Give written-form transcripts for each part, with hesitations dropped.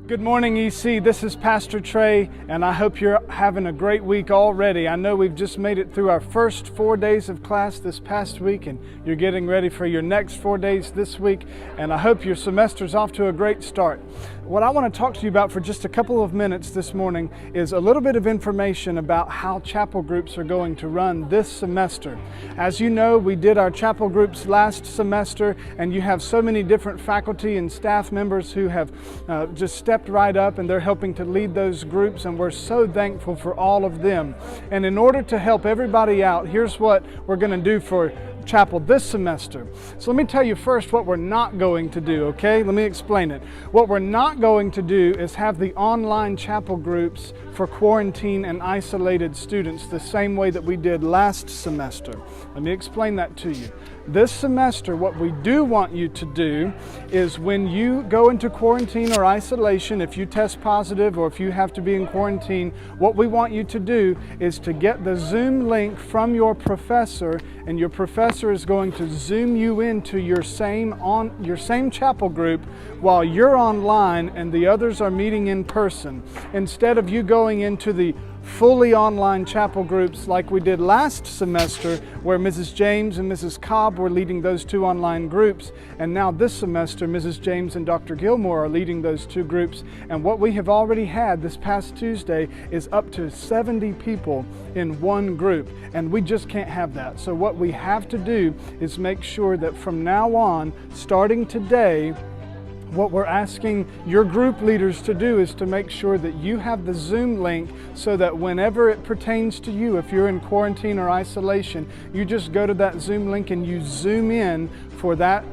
Good morning, EC. This is Pastor Trey, and I hope you're having a great week already. I know we've just made it through our first 4 days of class this past week, and you're getting ready for your next 4 days this week, and I hope your semester's off to a great start. What I want to talk to you about for just a couple of minutes this morning is a little bit of information about how chapel groups are going to run this semester. As you know, we did our chapel groups last semester, and you have so many different faculty and staff members who have just stepped right up, and they're helping to lead those groups, and we're so thankful for all of them. And in order to help everybody out, here's what we're going to do for chapel this semester. So let me tell you first what we're not going to do, okay? Let me explain it. What we're not going to do is have the online chapel groups for quarantine and isolated students the same way that we did last semester. Let me explain that to you. This semester, what we do want you to do is when you go into quarantine or isolation, if you test positive or if you have to be in quarantine, what we want you to do is to get the Zoom link from your professor, and your professor is going to Zoom you into your same chapel group while you're online and the others are meeting in person. Instead of you going into the fully online chapel groups like we did last semester, where Mrs. James and Mrs. Cobb were leading those two online groups, and now this semester Mrs. James and Dr. Gilmore are leading those two groups. And what we have already had this past Tuesday is up to 70 people in one group, and we just can't have that. So what we have to do is make sure that from now on, starting today, what we're asking your group leaders to do is to make sure that you have the Zoom link so that whenever it pertains to you, if you're in quarantine or isolation, you just go to that Zoom link and you Zoom in for that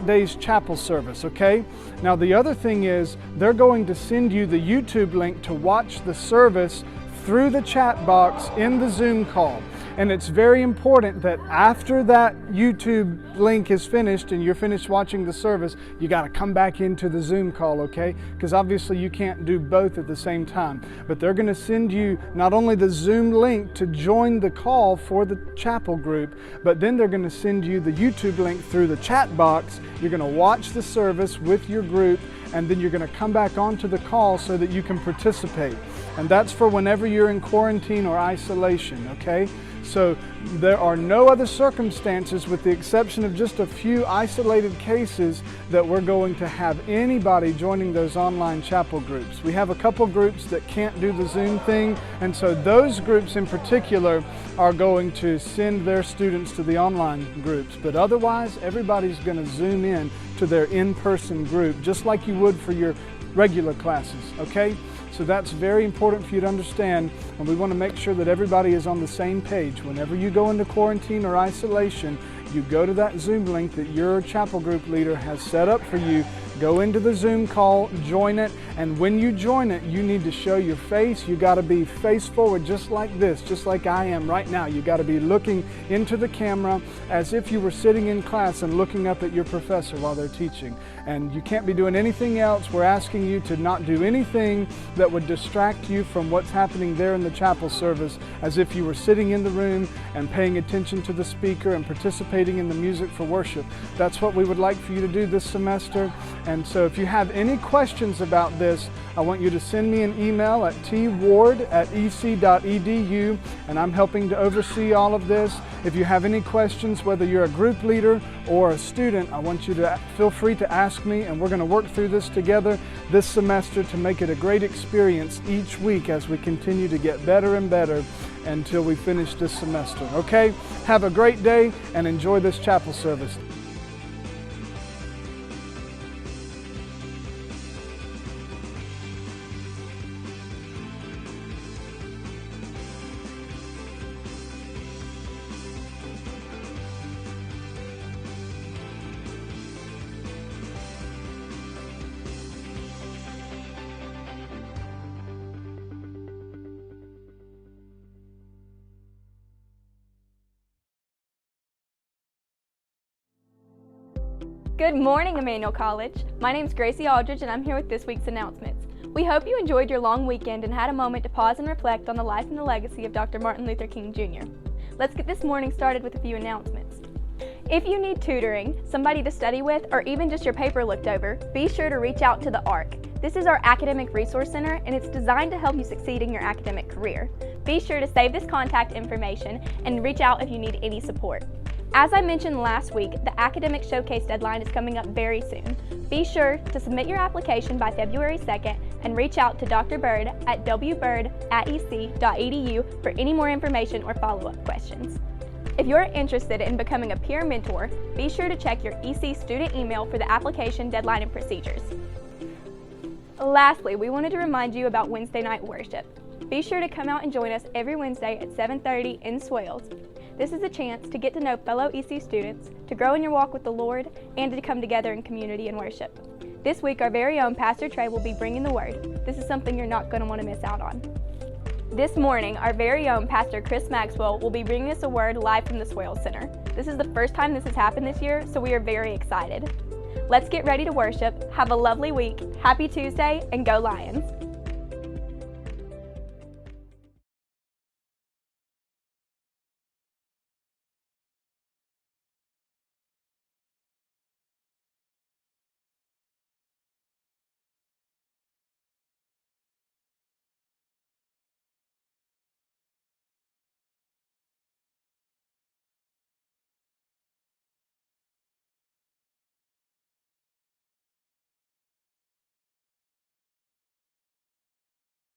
day's chapel service, okay? Now the other thing is they're going to send you the YouTube link to watch the service through the chat box in the Zoom call. And it's very important that after that YouTube link is finished and you're finished watching the service, you got to come back into the Zoom call, okay? Because obviously you can't do both at the same time. But they're going to send you not only the Zoom link to join the call for the chapel group, but then they're going to send you the YouTube link through the chat box. You're going to watch the service with your group, and then you're going to come back onto the call so that you can participate. And that's for whenever you're in quarantine or isolation, okay? So there are no other circumstances, with the exception of just a few isolated cases, that we're going to have anybody joining those online chapel groups. We have a couple groups that can't do the Zoom thing, and so those groups in particular are going to send their students to the online groups. But otherwise, everybody's going to Zoom in to their in-person group, just like you would for your regular classes, okay? So that's very important for you to understand, and we want to make sure that everybody is on the same page. Whenever you go into quarantine or isolation, you go to that Zoom link that your chapel group leader has set up for you, go into the Zoom call, join it, and when you join it, you need to show your face. You got to be face forward just like this, just like I am right now. You got to be looking into the camera as if you were sitting in class and looking up at your professor while they're teaching. And you can't be doing anything else. We're asking you to not do anything that would distract you from what's happening there in the chapel service, as if you were sitting in the room and paying attention to the speaker and participating in the music for worship. That's what we would like for you to do this semester. And so if you have any questions about this, I want you to send me an email at tward@ec.edu, and I'm helping to oversee all of this. If you have any questions, whether you're a group leader or a student, I want you to feel free to ask me, and we're going to work through this together this semester to make it a great experience each week as we continue to get better and better until we finish this semester, okay? Have a great day and enjoy this chapel service. Good morning, Emmanuel College. My name's Gracie Aldridge, and I'm here with this week's announcements. We hope you enjoyed your long weekend and had a moment to pause and reflect on the life and the legacy of Dr. Martin Luther King Jr. Let's get this morning started with a few announcements. If you need tutoring, somebody to study with, or even just your paper looked over, be sure to reach out to the ARC. This is our Academic Resource Center, and it's designed to help you succeed in your academic career. Be sure to save this contact information and reach out if you need any support. As I mentioned last week, the Academic Showcase deadline is coming up very soon. Be sure to submit your application by February 2nd and reach out to Dr. Bird at wbird@ec.edu for any more information or follow-up questions. If you're interested in becoming a peer mentor, be sure to check your EC student email for the application deadline and procedures. Lastly, we wanted to remind you about Wednesday night worship. Be sure to come out and join us every Wednesday at 7:30 in Swales. This is a chance to get to know fellow EC students, to grow in your walk with the Lord, and to come together in community and worship. This week, our very own Pastor Trey will be bringing the Word. This is something you're not going to want to miss out on. This morning, our very own Pastor Chris Maxwell will be bringing us a word live from the Swales Center. This is the first time this has happened this year, so we are very excited. Let's get ready to worship. Have a lovely week. Happy Tuesday, and go Lions!